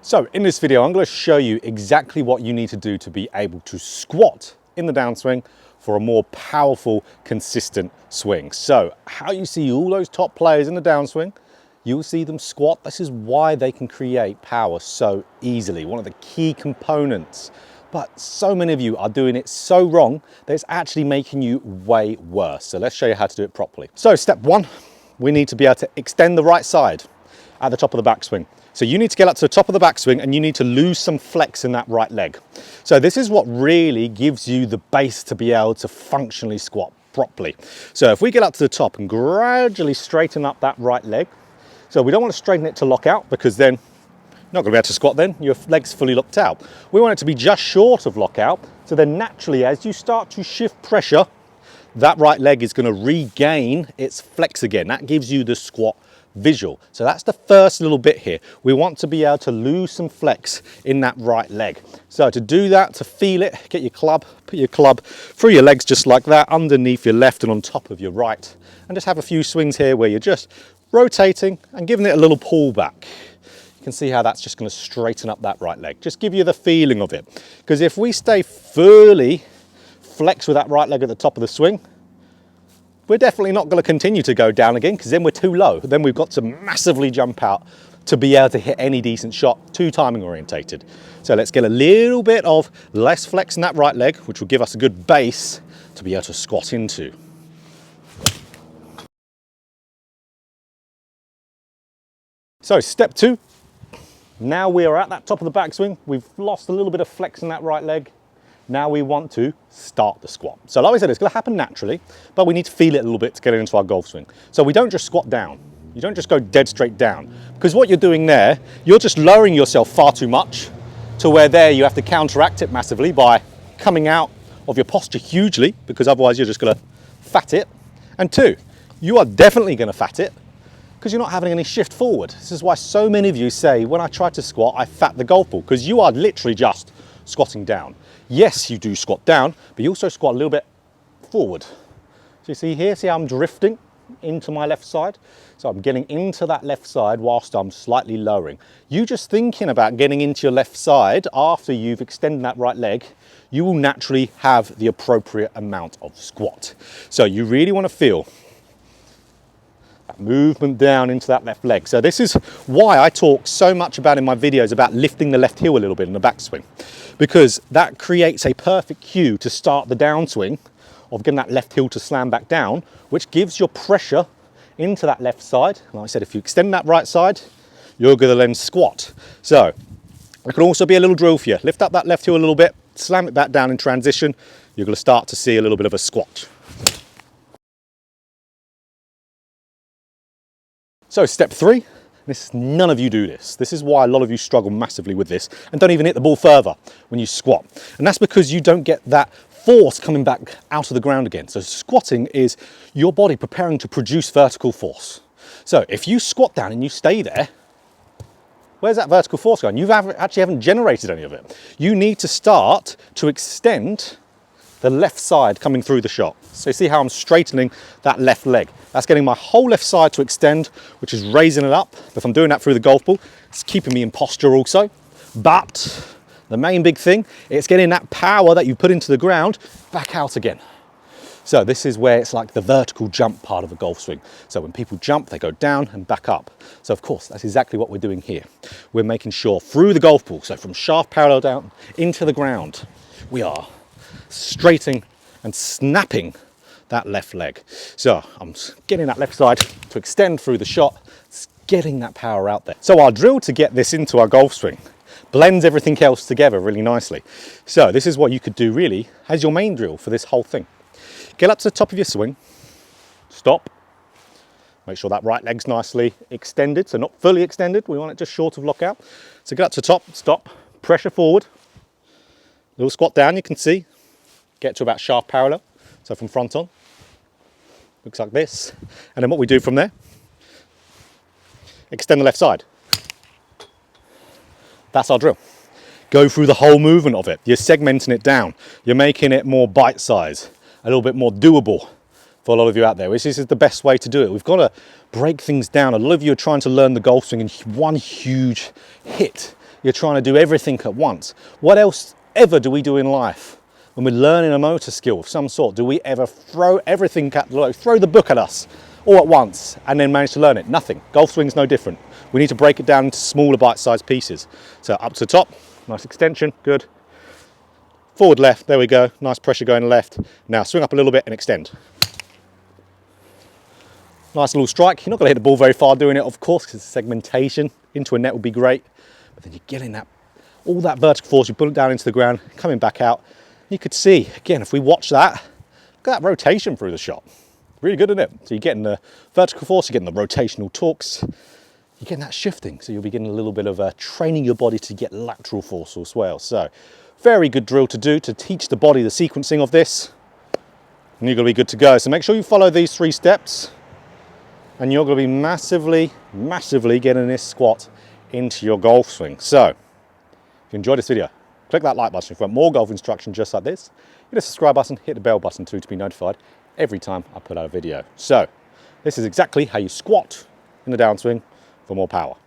So in this video, I'm going to show you exactly what you need to do to be able to squat in the downswing for a more powerful, consistent swing. So how you see all those top players in the downswing, you'll see them squat. This is why they can create power so easily. One of the key components. But so many of you are doing it so wrong that it's actually making you way worse. So let's show you how to do it properly. So step one, we need to be able to extend the right side at the top of the backswing. So you need to get up to the top of the backswing and you need to lose some flex in that right leg. So this is what really gives you the base to be able to functionally squat properly. So if we get up to the top and gradually straighten up that right leg, so we don't want to straighten it to lock out because then you're not going to be able to squat then, your leg's fully locked out. We want it to be just short of lockout, so then naturally as you start to shift pressure, that right leg is going to regain its flex again. That gives you the squat visual. So that's the first little bit here. We want to be able to lose some flex in that right leg. So to do that, to feel it, get your club, put your club through your legs just like that, underneath your left and on top of your right. And just have a few swings here where you're just rotating and giving it a little pull back. You can see how that's just going to straighten up that right leg. Just give you the feeling of it. Because if we stay fully flexed with that right leg at the top of the swing, we're definitely not going to continue to go down again because then we're too low. Then we've got to massively jump out to be able to hit any decent shot, too timing orientated. So let's get a little bit of less flex in that right leg, which will give us a good base to be able to squat into. So step two, now we are at that top of the backswing. We've lost a little bit of flex in that right leg. Now we want to start the squat. So like I said, it's going to happen naturally, but we need to feel it a little bit to get it into our golf swing. So we don't just squat down. You don't just go dead straight down, because what you're doing there, you're just lowering yourself far too much to where there you have to counteract it massively by coming out of your posture hugely, because otherwise you're just going to fat it. And two, you are definitely going to fat it because you're not having any shift forward. This is why so many of you say, when I try to squat, I fat the golf ball, because you are literally just squatting down. Yes, you do squat down, but you also squat a little bit forward. So you see here, see how I'm drifting into my left side? So I'm getting into that left side whilst I'm slightly lowering. You just thinking about getting into your left side after you've extended that right leg, you will naturally have the appropriate amount of squat. So you really want to feel that movement down into that left leg. So this is why I talk so much about in my videos about lifting the left heel a little bit in the backswing, because that creates a perfect cue to start the downswing of getting that left heel to slam back down, which gives your pressure into that left side. Like I said, if you extend that right side, you're going to then squat. So it can also be a little drill for you. Lift up that left heel a little bit, slam it back down in transition. You're going to start to see a little bit of a squat. So step three, none of you do this. This is why a lot of you struggle massively with this and don't even hit the ball further when you squat. And that's because you don't get that force coming back out of the ground again. So squatting is your body preparing to produce vertical force. So if you squat down and you stay there, where's that vertical force going? You actually haven't generated any of it. You need to start to extend the left side coming through the shot. So you see how I'm straightening that left leg. That's getting my whole left side to extend, which is raising it up. If I'm doing that through the golf ball, it's keeping me in posture also. But the main big thing, it's getting that power that you put into the ground back out again. So this is where it's like the vertical jump part of a golf swing. So when people jump, they go down and back up. So of course, that's exactly what we're doing here. We're making sure through the golf ball, so from shaft parallel down into the ground, we are straightening and snapping that left leg. So I'm getting that left side to extend through the shot, getting that power out there. So our drill to get this into our golf swing blends everything else together really nicely. So this is what you could do really as your main drill for this whole thing. Get up to the top of your swing, stop, make sure that right leg's nicely extended, so not fully extended, we want it just short of lockout. So get up to the top, stop, pressure forward, little squat down, you can see, get to about shaft parallel, so from front on, looks like this. And then what we do from there, extend the left side. That's our drill. Go through the whole movement of it. You're segmenting it down. You're making it more bite-sized, a little bit more doable for a lot of you out there. This is the best way to do it. We've got to break things down. A lot of you are trying to learn the golf swing in one huge hit. you're trying to do everything at once. What else ever do we do in life? When we're learning a motor skill of some sort, do we ever throw everything at, like, throw the book at us all at once and then manage to learn it? Nothing. Golf swing's no different. We need to break it down into smaller bite-sized pieces. So up to the top, nice extension, good. Forward left, there we go, nice pressure going left. Now swing up a little bit and extend. Nice little strike. You're not gonna hit the ball very far doing it, of course, because segmentation into a net would be great. But then you're getting that, all that vertical force, you put it down into the ground, coming back out. You could see, again, if we watch that, look at that rotation through the shot. Really good, isn't it? So you're getting the vertical force, you're getting the rotational torques, you're getting that shifting. So you'll be getting a little bit of training your body to get lateral force as well. So very good drill to do to teach the body the sequencing of this. And you're gonna be good to go. So make sure you follow these 3 steps and you're gonna be massively, massively getting this squat into your golf swing. So if you enjoyed this video, click that like button if you want more golf instruction just like this. Hit the subscribe button, hit the bell button too to be notified every time I put out a video. So this is exactly how you squat in the downswing for more power.